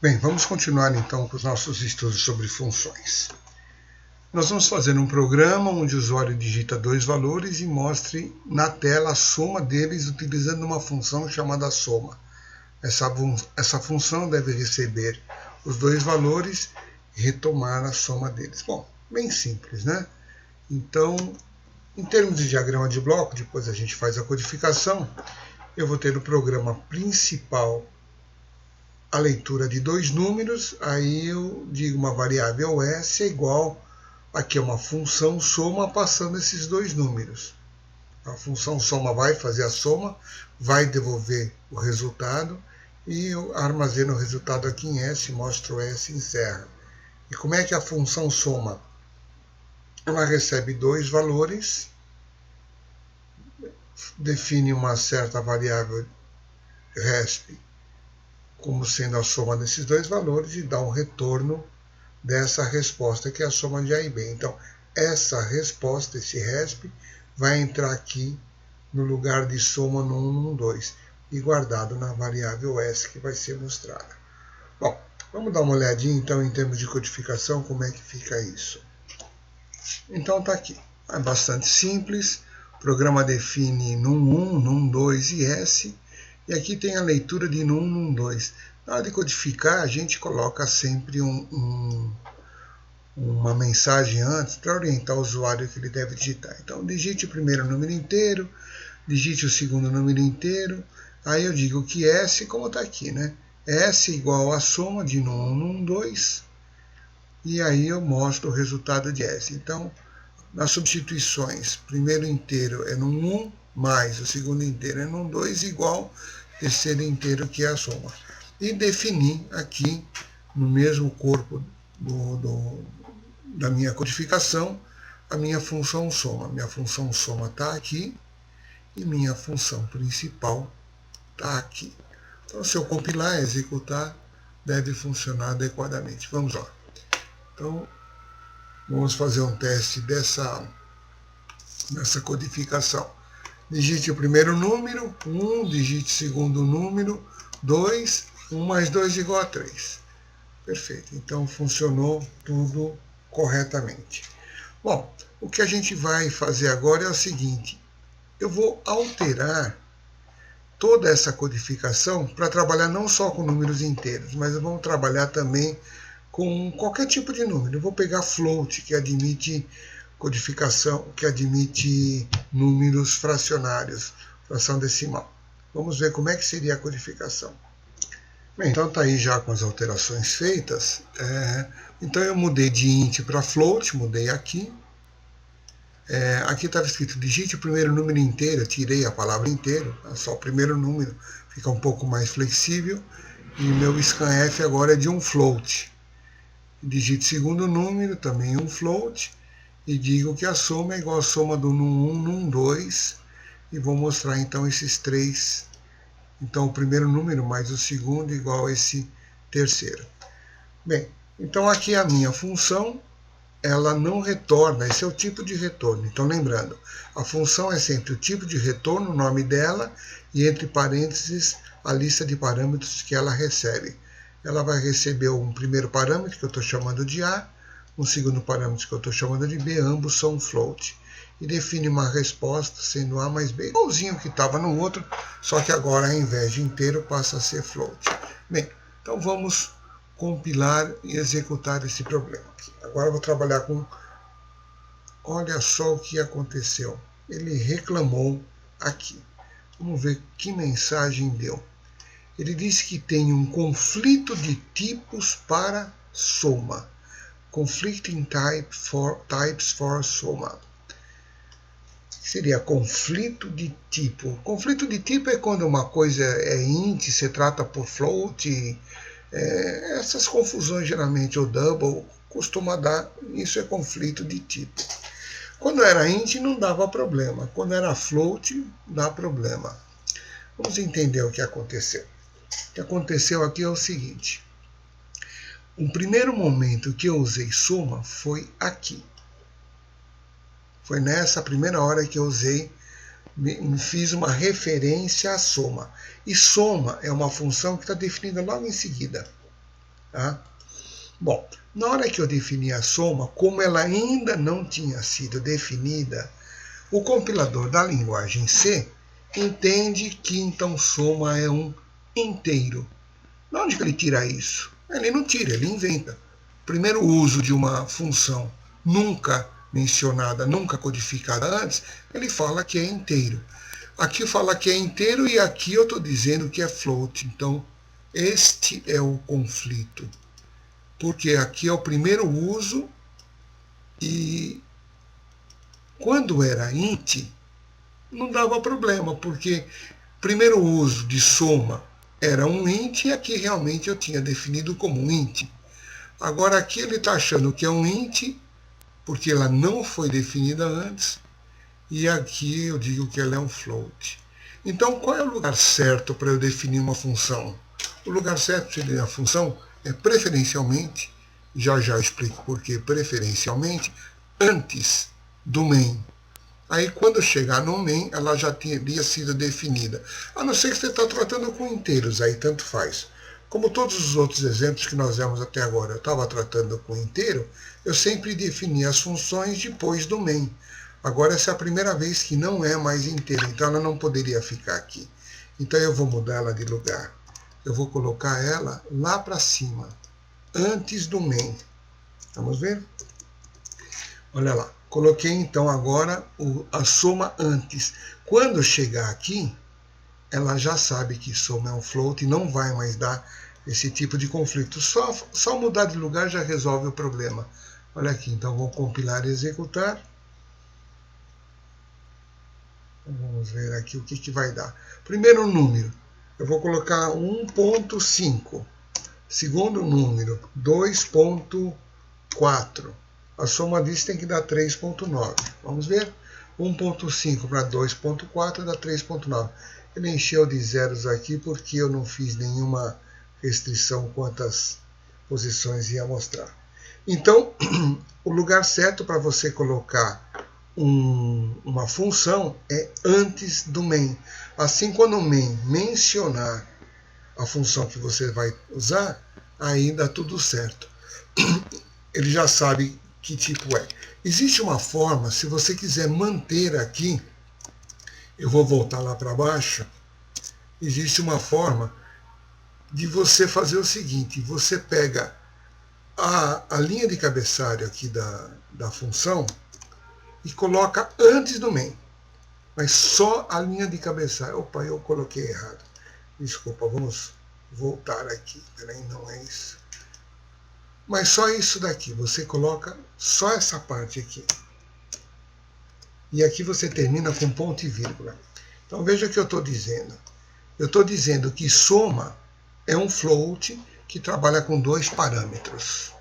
Bem, vamos continuar então com os nossos estudos sobre funções. Nós vamos fazer um programa onde o usuário digita dois valores e mostre na tela a soma deles utilizando uma função chamada soma. Essa função deve receber os dois valores e retomar a soma deles. Bom, bem simples, né? Então, em termos de diagrama de bloco, depois a gente faz a codificação, eu vou ter o programa principal, a leitura de dois números, aí eu digo uma variável S é igual, aqui é uma função soma passando esses dois números. A função soma vai fazer a soma, vai devolver o resultado e eu armazeno o resultado aqui em S, mostro S e encerra. E como é que a função soma? Ela recebe dois valores, define uma certa variável resp como sendo a soma desses dois valores e dá um retorno dessa resposta que é a soma de A e B. Então, essa resposta, esse resp, vai entrar aqui no lugar de soma no 1, no 2 e guardado na variável S que vai ser mostrada. Bom, vamos dar uma olhadinha então em termos de codificação como é que fica isso. Então está aqui, é bastante simples, o programa define num1, num2 e S, e aqui tem a leitura de num, num2. Na hora de codificar, a gente coloca sempre uma mensagem antes para orientar o usuário que ele deve digitar. Então, digite o primeiro número inteiro, digite o segundo número inteiro, aí eu digo que S, como está aqui, né? S igual a soma de num1, num2, e aí eu mostro o resultado de S. Então, nas substituições, primeiro inteiro é num1, mais o segundo inteiro é num2, igual terceiro inteiro, que é a soma. E definir aqui, no mesmo corpo da minha codificação, a minha função soma. Minha função soma está aqui e minha função principal está aqui. Então, se eu compilar e executar, deve funcionar adequadamente. Vamos lá. Então, vamos fazer um teste dessa codificação. Digite o primeiro número, 1, digite o segundo número, 2, 1 mais 2 igual a 3. Perfeito, então funcionou tudo corretamente. Bom, o que a gente vai fazer agora é o seguinte, eu vou alterar toda essa codificação para trabalhar não só com números inteiros, mas vamos trabalhar também com qualquer tipo de número. Eu vou pegar float, que admite codificação, que admite números fracionários, fração decimal. Vamos ver como é que seria a codificação. Bem, então está aí já com as alterações feitas. Então eu mudei de int para float, mudei aqui. Aqui estava escrito digite o primeiro número inteiro, eu tirei a palavra inteiro, só o primeiro número, fica um pouco mais flexível. E meu scanf agora é de um float. Digite o segundo número, também um float. E digo que a soma é igual a soma do num1, num2, e vou mostrar então esses três. Então o primeiro número mais o segundo igual a esse terceiro. Bem, então aqui a minha função, ela não retorna, esse é o tipo de retorno. Então lembrando, a função é sempre o tipo de retorno, o nome dela, e entre parênteses a lista de parâmetros que ela recebe. Ela vai receber um primeiro parâmetro que eu estou chamando de A, um segundo parâmetro que eu estou chamando de B, ambos são float. E define uma resposta sendo A mais B, igualzinho que estava no outro, só que agora ao invés de inteiro passa a ser float. Bem, então vamos compilar e executar esse problema. Agora eu vou trabalhar com... Olha só o que aconteceu. Ele reclamou aqui. Vamos ver que mensagem deu. Ele disse que tem um conflito de tipos para soma. Conflicting types for soma. Seria conflito de tipo. Conflito de tipo é quando uma coisa é int, se trata por float. Essas confusões geralmente, ou double, costuma dar. Isso é conflito de tipo. Quando era int não dava problema. Quando era float, dá problema. Vamos entender o que aconteceu. O que aconteceu aqui é o seguinte. O primeiro momento que eu usei soma foi aqui. Foi nessa primeira hora que eu usei, fiz uma referência à soma. E soma é uma função que está definida logo em seguida. Tá? Bom, na hora que eu defini a soma, como ela ainda não tinha sido definida, o compilador da linguagem C entende que então soma é um inteiro. De onde que ele tira isso? Ele não tira, ele inventa. Primeiro uso de uma função nunca mencionada, nunca codificada antes, ele fala que é inteiro. Aqui fala que é inteiro e aqui eu estou dizendo que é float. Então, este é o conflito. Porque aqui é o primeiro uso e quando era int, não dava problema, porque primeiro uso de soma era um int e aqui realmente eu tinha definido como um int. Agora aqui ele está achando que é um int, porque ela não foi definida antes, e aqui eu digo que ela é um float. Então qual é o lugar certo para eu definir uma função? O lugar certo para definir a função é preferencialmente, já eu explico por que preferencialmente, antes do main. Aí quando chegar no main, ela já teria sido definida. A não ser que você está tratando com inteiros, aí tanto faz. Como todos os outros exemplos que nós vemos até agora, eu estava tratando com inteiro, eu sempre defini as funções depois do main. Agora essa é a primeira vez que não é mais inteiro, então ela não poderia ficar aqui. Então eu vou mudar ela de lugar. Eu vou colocar ela lá para cima, antes do main. Vamos ver? Olha lá. Coloquei então agora a soma antes. Quando chegar aqui, ela já sabe que soma é um float e não vai mais dar esse tipo de conflito. Só mudar de lugar já resolve o problema. Olha aqui, então vou compilar e executar. Vamos ver aqui o que vai dar. Primeiro número, eu vou colocar 1.5. Segundo número, 2.4. A soma disso tem que dar 3.9. Vamos ver? 1.5 para 2.4 dá 3.9. Ele encheu de zeros aqui porque eu não fiz nenhuma restrição quantas posições ia mostrar. Então, o lugar certo para você colocar uma função é antes do main. Assim, quando o main mencionar a função que você vai usar, aí dá tudo certo. Ele já sabe que tipo é. Existe uma forma, se você quiser manter aqui, eu vou voltar lá para baixo, existe uma forma de você fazer o seguinte, você pega a linha de cabeçalho aqui da função e coloca antes do main, mas só a linha de cabeçalho. Opa, eu coloquei errado. Desculpa, vamos voltar aqui. Peraí, não é isso. Mas só isso daqui, você coloca só essa parte aqui. E aqui você termina com ponto e vírgula. Então veja o que eu estou dizendo. Eu estou dizendo que soma é um float que trabalha com dois parâmetros.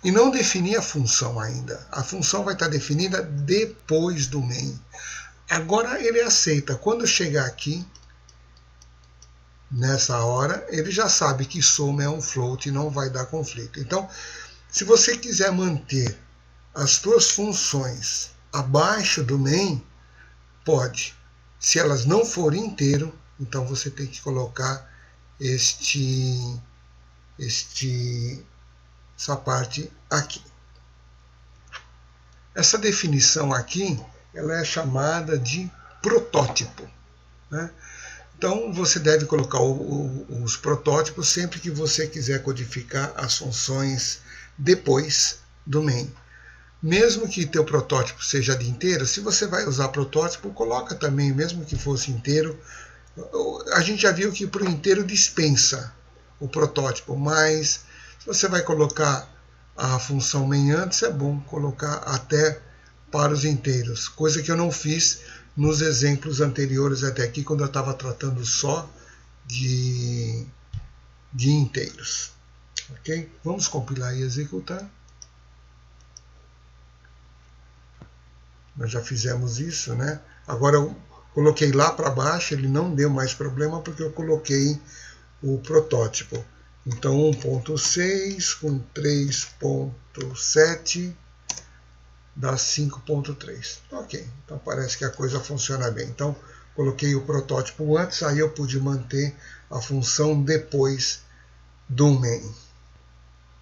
E não defini a função ainda. A função vai estar definida depois do main. Agora ele aceita. Quando chegar aqui, nessa hora, ele já sabe que soma é um float e não vai dar conflito. Então, se você quiser manter as suas funções abaixo do main, pode. Se elas não forem inteiro, então você tem que colocar essa parte aqui. Essa definição aqui, ela é chamada de protótipo, né? Então, você deve colocar os protótipos sempre que você quiser codificar as funções depois do main. Mesmo que teu protótipo seja de inteiro, se você vai usar protótipo, coloca também, mesmo que fosse inteiro. A gente já viu que para o inteiro dispensa o protótipo, mas se você vai colocar a função main antes, é bom colocar até para os inteiros, coisa que eu não fiz nos exemplos anteriores até aqui, quando eu estava tratando só de inteiros. Ok? Vamos compilar e executar. Nós já fizemos isso, né? Agora eu coloquei lá para baixo, ele não deu mais problema porque eu coloquei o protótipo. Então 1.6 com 3.7 dá 5.3. Ok, então parece que a coisa funciona bem. Então coloquei o protótipo antes, aí eu pude manter a função depois do main.